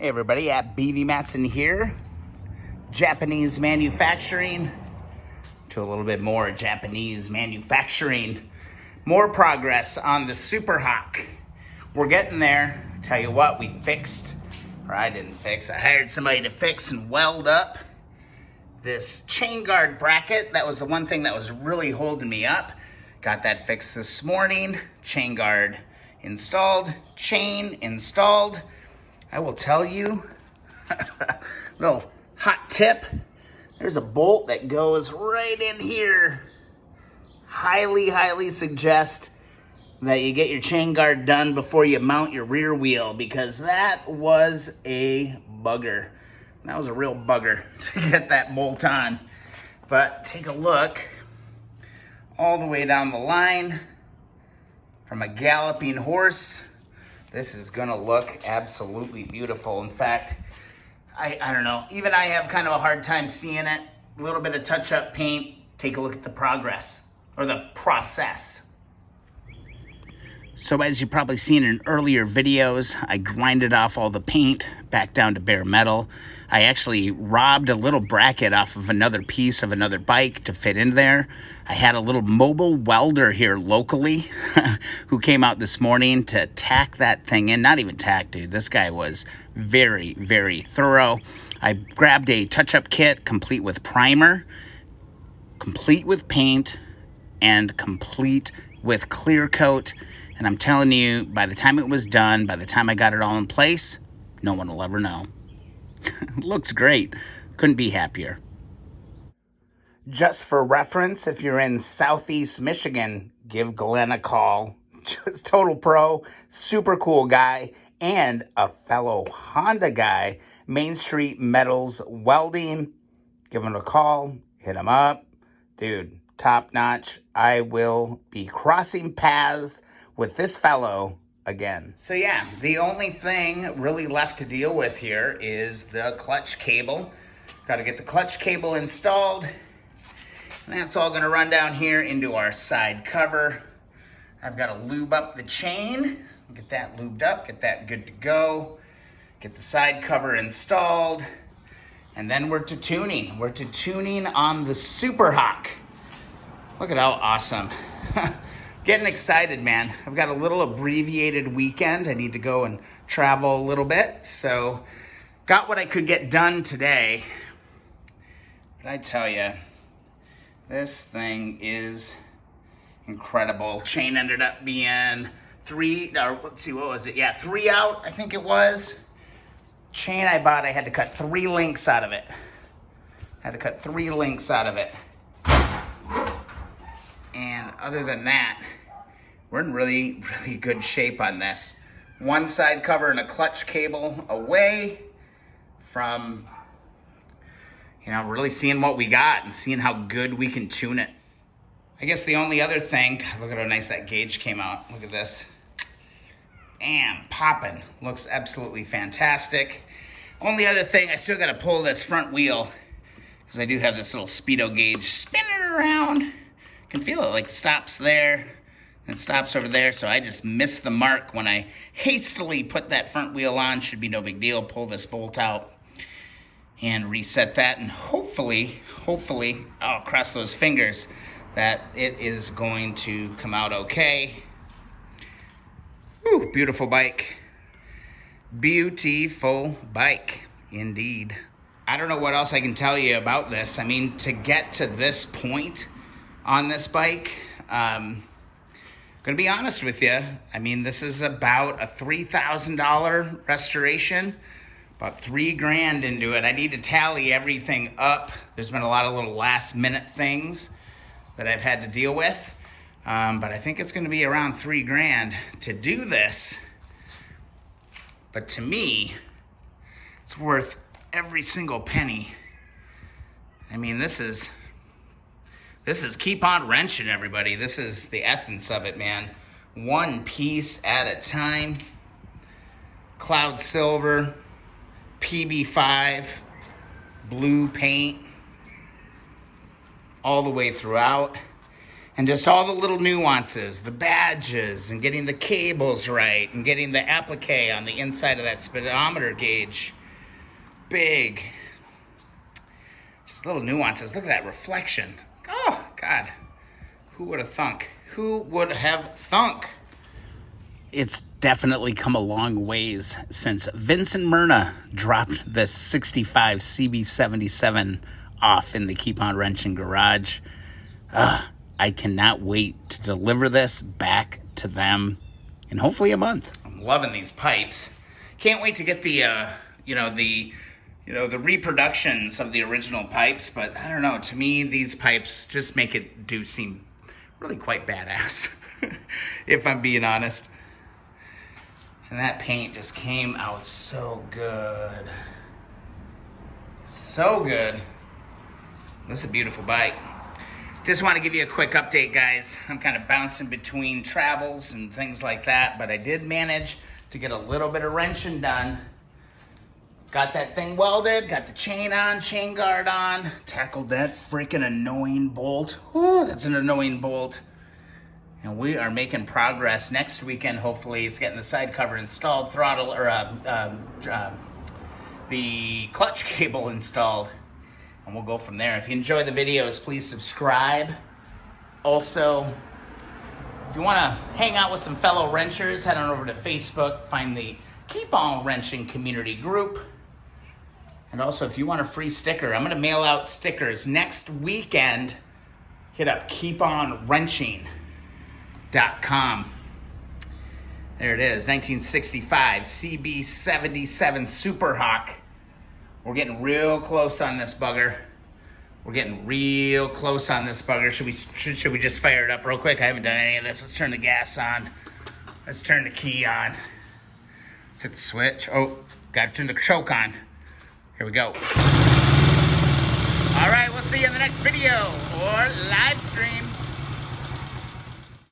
Hey everybody, at BV Matson here. Japanese manufacturing to a little bit more Japanese manufacturing. More progress on the Super Hawk. We're getting there. Tell you what, we fixed, or I didn't fix, I hired somebody to fix and weld up this chain guard bracket. That was the one thing that was really holding me up. Got that fixed this morning. Chain guard installed, chain installed. I will tell you, little hot tip, there's a bolt that goes right in here. Highly suggest that you get your chain guard done before you mount your rear wheel, because that was a bugger. That was a real bugger to get that bolt on. But take a look all the way down the line from a galloping horse. This is gonna look absolutely beautiful. In fact, I don't know, even I have kind of a hard time seeing it. A little bit of touch-up paint. Take a look at the progress, or the process. So as you've probably seen in earlier videos, I grinded off all the paint back down to bare metal. I actually robbed a little bracket off of another piece of another bike to fit in there. I had a little mobile welder here locally who came out this morning to tack that thing in. Not even tack, dude. This guy was very thorough. I grabbed a touch-up kit complete with primer, complete with paint, and complete with clear coat. And I'm telling you, by the time it was done, by the time I got it all in place, no one will ever know. Looks great. Couldn't be happier. Just for reference, if you're in Southeast Michigan, give Glenn a call. Just total pro, super cool guy, and a fellow Honda guy. Main Street Metals Welding. Give him a call, hit him up. Dude, top notch. I will be crossing paths with this fellow again. So yeah, the only thing really left to deal with here is the clutch cable. Got to get the clutch cable installed. And that's all going to run down here into our side cover. I've got to lube up the chain. Get that lubed up, get that good to go. Get the side cover installed. And then we're to tuning. We're to tuning on the Super Hawk. Look at how awesome. Getting excited, man. I've got a little abbreviated weekend. I need to go and travel a little bit. So got what I could get done today. But I tell you, this thing is incredible. Chain ended up being three, or let's see, what was it? Yeah, 3 out, I think it was. Chain I bought, I had to cut 3 links out of it. And other than that, we're in really good shape on this. One side cover and a clutch cable away from, really seeing what we got and seeing how good we can tune it. I guess the only other thing, look at how nice that gauge came out. Look at this. Bam, popping. Looks absolutely fantastic. Only other thing, I still got to pull this front wheel because I do have this little speedo gauge spinning around. Can feel it, like stops there and stops over there, so I just missed the mark when I hastily put that front wheel on. Should be no big deal. Pull this bolt out and reset that, and hopefully, I'll cross those fingers that it is going to come out okay. Whew, beautiful bike. Beautiful bike, indeed. I don't know what else I can tell you about this. I mean, to get to this point on this bike, gonna be honest with you, I mean, this is about a $3,000 restoration, about $3,000 into it. I need to tally everything up. There's been a lot of little last minute things that I've had to deal with, but I think it's gonna be around $3,000 to do this. But to me, it's worth every single penny. I mean, this is keep on wrenching, everybody. This is the essence of it, man. One piece at a time. Cloud silver, PB5, blue paint, all the way throughout. And just all the little nuances, the badges, and getting the cables right, and getting the applique on the inside of that speedometer gauge. Big. Just little nuances. Look at that reflection. Oh, God. Who would have thunk? Who would have thunk? It's definitely come a long ways since Vincent Myrna dropped this 65 CB77 off in the Keep On Wrenching garage. I cannot wait to deliver this back to them in hopefully a month. I'm loving these pipes. Can't wait to get the, the reproductions of the original pipes, but I don't know. To me, these pipes just make it seem really quite badass, if I'm being honest. And that paint just came out so good. So good. This is a beautiful bike. Just want to give you a quick update, guys. I'm kind of bouncing between travels and things like that, but I did manage to get a little bit of wrenching done. Got that thing welded, got the chain on, chain guard on, tackled that freaking annoying bolt. Ooh, that's an annoying bolt. And we are making progress. Next weekend, hopefully, it's getting the side cover installed, throttle, or the clutch cable installed. And we'll go from there. If you enjoy the videos, please subscribe. Also, if you want to hang out with some fellow wrenchers, head on over to Facebook, find the Keep On Wrenching community group. And also, if you want a free sticker, I'm going to mail out stickers next weekend. Hit up keeponwrenching.com. There it is, 1965 CB77 Super Hawk. We're getting real close on this bugger. Should we just fire it up real quick? I haven't done any of this. Let's turn the gas on. Let's turn the key on. Let's hit the switch. Oh, got to turn the choke on. Here we go. All right, we'll see you in the next video or live stream.